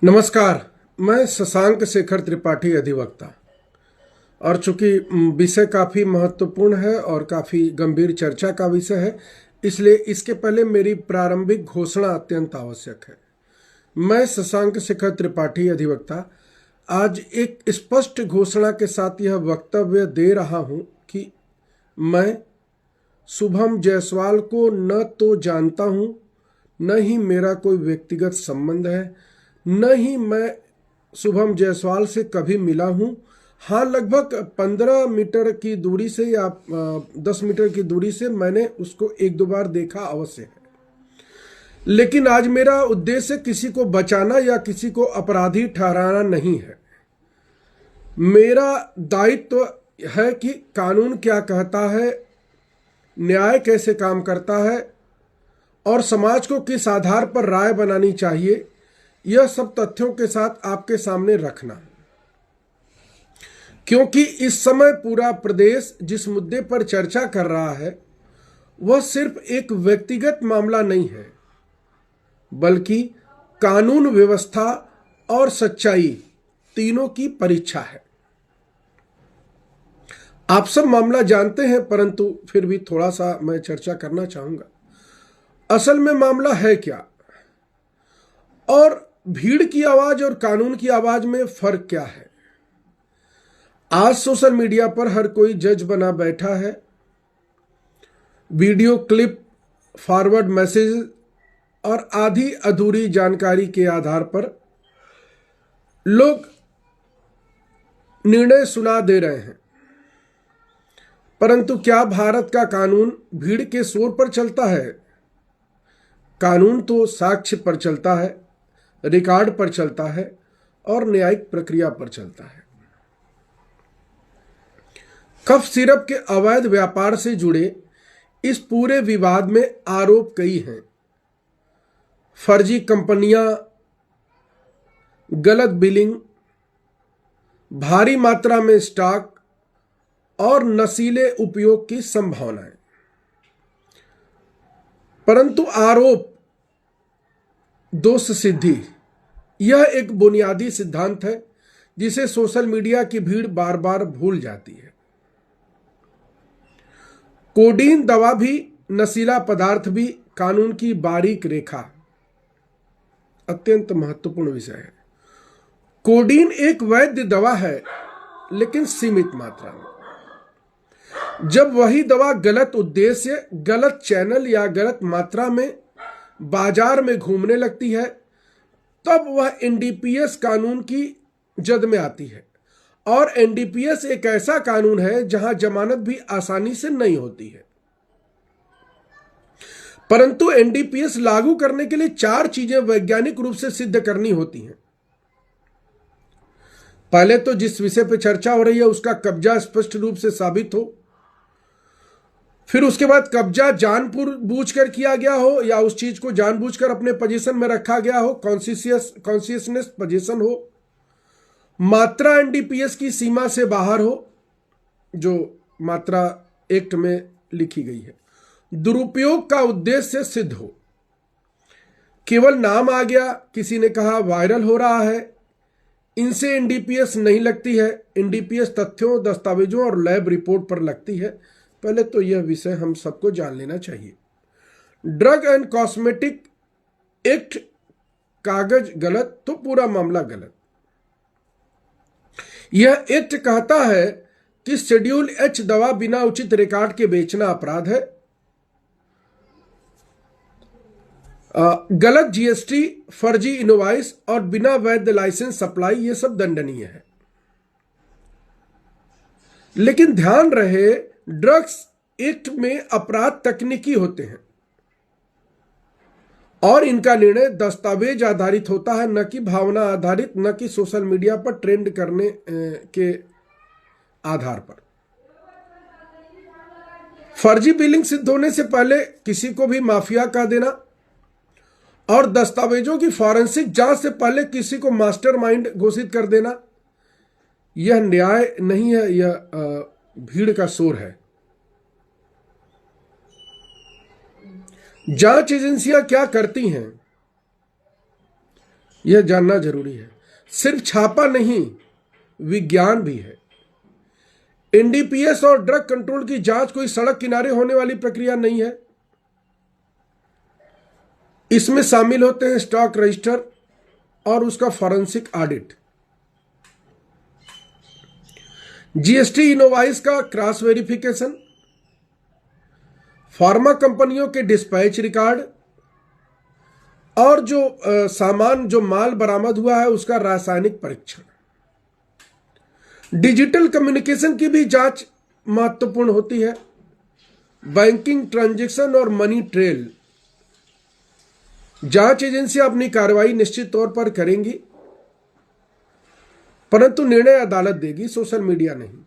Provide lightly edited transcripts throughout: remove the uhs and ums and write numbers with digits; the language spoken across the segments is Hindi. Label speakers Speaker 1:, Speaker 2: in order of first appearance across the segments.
Speaker 1: नमस्कार। मैं शशांक शेखर त्रिपाठी अधिवक्ता। और चूंकि विषय काफ़ी महत्वपूर्ण है और काफ़ी गंभीर चर्चा का विषय है, इसलिए इसके पहले मेरी प्रारंभिक घोषणा अत्यंत आवश्यक है। मैं शशांक शेखर त्रिपाठी अधिवक्ता आज एक स्पष्ट घोषणा के साथ यह वक्तव्य दे रहा हूं कि मैं शुभम जायसवाल को न तो जानता हूं, न ही मेरा कोई व्यक्तिगत संबंध है, न ही मैं शुभम जायसवाल से कभी मिला हूं। हाँ, लगभग 15 मीटर की दूरी से या 10 मीटर की दूरी से मैंने उसको एक दो बार देखा अवश्य है। लेकिन आज मेरा उद्देश्य किसी को बचाना या किसी को अपराधी ठहराना नहीं है। मेरा दायित्व है कि कानून क्या कहता है, न्याय कैसे काम करता है और समाज को किस आधार पर राय बनानी चाहिए, यह सब तथ्यों के साथ आपके सामने रखना। क्योंकि इस समय पूरा प्रदेश जिस मुद्दे पर चर्चा कर रहा है वह सिर्फ एक व्यक्तिगत मामला नहीं है, बल्कि कानून व्यवस्था और सच्चाई तीनों की परीक्षा है। आप सब मामला जानते हैं, परंतु फिर भी थोड़ा सा मैं चर्चा करना चाहूंगा। असल में मामला है क्या और भीड़ की आवाज और कानून की आवाज में फर्क क्या है। आज सोशल मीडिया पर हर कोई जज बना बैठा है। वीडियो क्लिप, फॉरवर्ड मैसेज और आधी अधूरी जानकारी के आधार पर लोग निर्णय सुना दे रहे हैं। परंतु क्या भारत का कानून भीड़ के शोर पर चलता है? कानून तो साक्ष्य पर चलता है, रिकॉर्ड पर चलता है और न्यायिक प्रक्रिया पर चलता है। कफ सिरप के अवैध व्यापार से जुड़े इस पूरे विवाद में आरोप कई हैं। फर्जी कंपनियां, गलत बिलिंग, भारी मात्रा में स्टॉक और नशीले उपयोग की संभावनाएं। परंतु आरोप, दोष सिद्धि, यह एक बुनियादी सिद्धांत है जिसे सोशल मीडिया की भीड़ बार बार भूल जाती है। कोडीन दवा भी, नशीला पदार्थ भी कानून की बारीक रेखा, अत्यंत महत्वपूर्ण विषय है। कोडीन एक वैध दवा है, लेकिन सीमित मात्रा में। जब वही दवा गलत उद्देश्य, गलत चैनल या गलत मात्रा में बाजार में घूमने लगती है, तब वह एनडीपीएस कानून की जद में आती है। और एनडीपीएस एक ऐसा कानून है जहां जमानत भी आसानी से नहीं होती है। परंतु एनडीपीएस लागू करने के लिए 4 चीजें वैज्ञानिक रूप से सिद्ध करनी होती हैं। पहले तो जिस विषय पर चर्चा हो रही है उसका कब्जा स्पष्ट रूप से साबित हो, फिर उसके बाद कब्जा जानबूझकर किया गया हो या उस चीज को जानबूझकर अपने पोजीशन में रखा गया हो, कॉन्शियसनेस पोजीशन हो, मात्रा एनडीपीएस की सीमा से बाहर हो, जो मात्रा एक्ट में लिखी गई है, दुरुपयोग का उद्देश्य सिद्ध हो। केवल नाम आ गया, किसी ने कहा वायरल हो रहा है, इनसे एनडीपीएस नहीं लगती है। एनडीपीएस तथ्यों, दस्तावेजों और लैब रिपोर्ट पर लगती है। पहले तो यह विषय हम सबको जान लेना चाहिए। ड्रग एंड कॉस्मेटिक एक्ट कागज गलत तो पूरा मामला गलत। यह एक्ट कहता है कि शेड्यूल एच दवा बिना उचित रिकॉर्ड के बेचना अपराध है। गलत जीएसटी, फर्जी इनवॉइस और बिना वैध लाइसेंस सप्लाई, ये सब दंडनीय है। लेकिन ध्यान रहे, ड्रग्स एक्ट में अपराध तकनीकी होते हैं और इनका निर्णय दस्तावेज आधारित होता है, न कि भावना आधारित, न कि सोशल मीडिया पर ट्रेंड करने के आधार पर। फर्जी बिलिंग सिद्ध होने से पहले किसी को भी माफिया कह देना और दस्तावेजों की फॉरेंसिक जांच से पहले किसी को मास्टरमाइंड घोषित कर देना, यह न्याय नहीं है, यह भीड़ का शोर है। जांच एजेंसियां क्या करती हैं? यह जानना जरूरी है। सिर्फ छापा नहीं, विज्ञान भी है। एनडीपीएस और ड्रग कंट्रोल की जांच कोई सड़क किनारे होने वाली प्रक्रिया नहीं है। इसमें शामिल होते हैं स्टॉक रजिस्टर और उसका फॉरेंसिक ऑडिट, जीएसटी इनोवाइस का क्रॉस वेरिफिकेशन, फार्मा कंपनियों के डिस्पैच रिकॉर्ड और जो माल बरामद हुआ है उसका रासायनिक परीक्षण। डिजिटल कम्युनिकेशन की भी जांच महत्वपूर्ण होती है। बैंकिंग ट्रांजैक्शन और मनी ट्रेल जांच एजेंसियां अपनी कार्रवाई निश्चित तौर पर करेंगी, परंतु निर्णय अदालत देगी, सोशल मीडिया नहीं।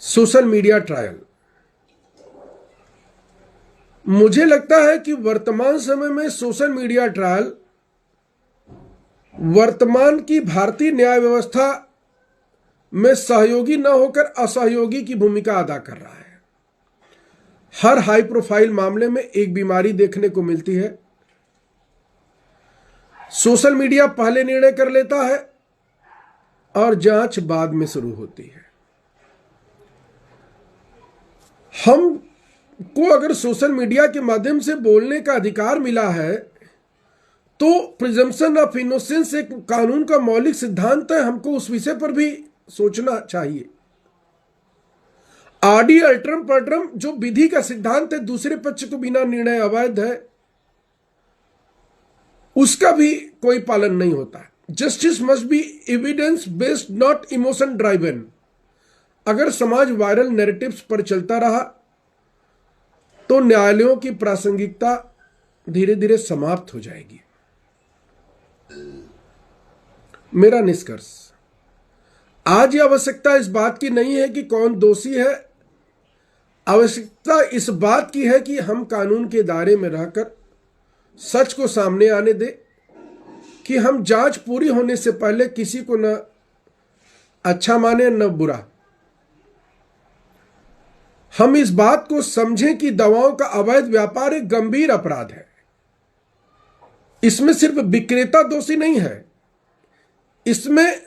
Speaker 1: सोशल मीडिया ट्रायल, मुझे लगता है कि वर्तमान समय में सोशल मीडिया ट्रायल वर्तमान की भारतीय न्याय व्यवस्था में सहयोगी न होकर असहयोगी की भूमिका अदा कर रहा है। हर हाई प्रोफाइल मामले में एक बीमारी देखने को मिलती है। सोशल मीडिया पहले निर्णय कर लेता है और जांच बाद में शुरू होती है। हम को अगर सोशल मीडिया के माध्यम से बोलने का अधिकार मिला है तो प्रिजम्पशन ऑफ इनोसेंस एक कानून का मौलिक सिद्धांत है, हमको उस विषय पर भी सोचना चाहिए। आडी अल्ट्रम पर्ट्रम जो विधि का सिद्धांत है, दूसरे पक्ष को बिना निर्णय अवैध है, उसका भी कोई पालन नहीं होता। Justice must be evidence based not emotion driven. अगर समाज वायरल नैरेटिव्स पर चलता रहा तो न्यायालयों की प्रासंगिकता धीरे धीरे समाप्त हो जाएगी। मेरा निष्कर्ष, आज यह आवश्यकता इस बात की नहीं है कि कौन दोषी है, आवश्यकता इस बात की है कि हम कानून के दायरे में रहकर सच को सामने आने दें, कि हम जांच पूरी होने से पहले किसी को न अच्छा माने न बुरा। हम इस बात को समझें कि दवाओं का अवैध व्यापार एक गंभीर अपराध है। इसमें सिर्फ विक्रेता दोषी नहीं है, इसमें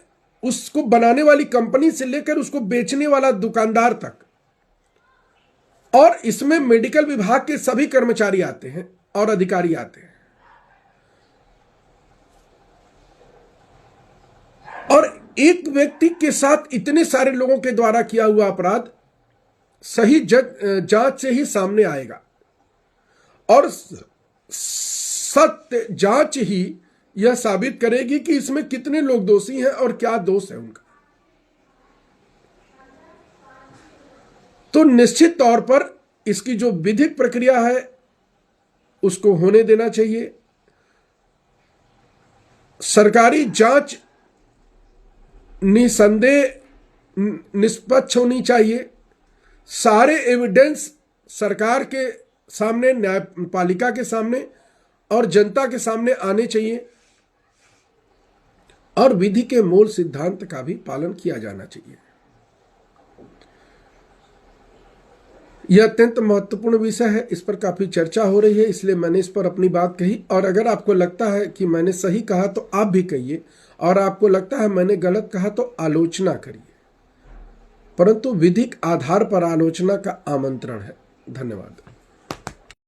Speaker 1: उसको बनाने वाली कंपनी से लेकर उसको बेचने वाला दुकानदार तक, और इसमें मेडिकल विभाग के सभी कर्मचारी आते हैं और अधिकारी आते हैं। और एक व्यक्ति के साथ इतने सारे लोगों के द्वारा किया हुआ अपराध सही जांच से ही सामने आएगा, और सत्य जांच ही यह साबित करेगी कि इसमें कितने लोग दोषी हैं और क्या दोष है उनका। तो निश्चित तौर पर इसकी जो विधिक प्रक्रिया है उसको होने देना चाहिए। सरकारी जांच निसंदेह निष्पक्ष होनी चाहिए। सारे एविडेंस सरकार के सामने, न्यायपालिका के सामने और जनता के सामने आने चाहिए, और विधि के मूल सिद्धांत का भी पालन किया जाना चाहिए। यह अत्यंत महत्वपूर्ण विषय है, इस पर काफी चर्चा हो रही है, इसलिए मैंने इस पर अपनी बात कही। और अगर आपको लगता है कि मैंने सही कहा तो आप भी कहिए, और आपको लगता है मैंने गलत कहा तो आलोचना करिए, परंतु विधिक आधार पर आलोचना का आमंत्रण है। धन्यवाद।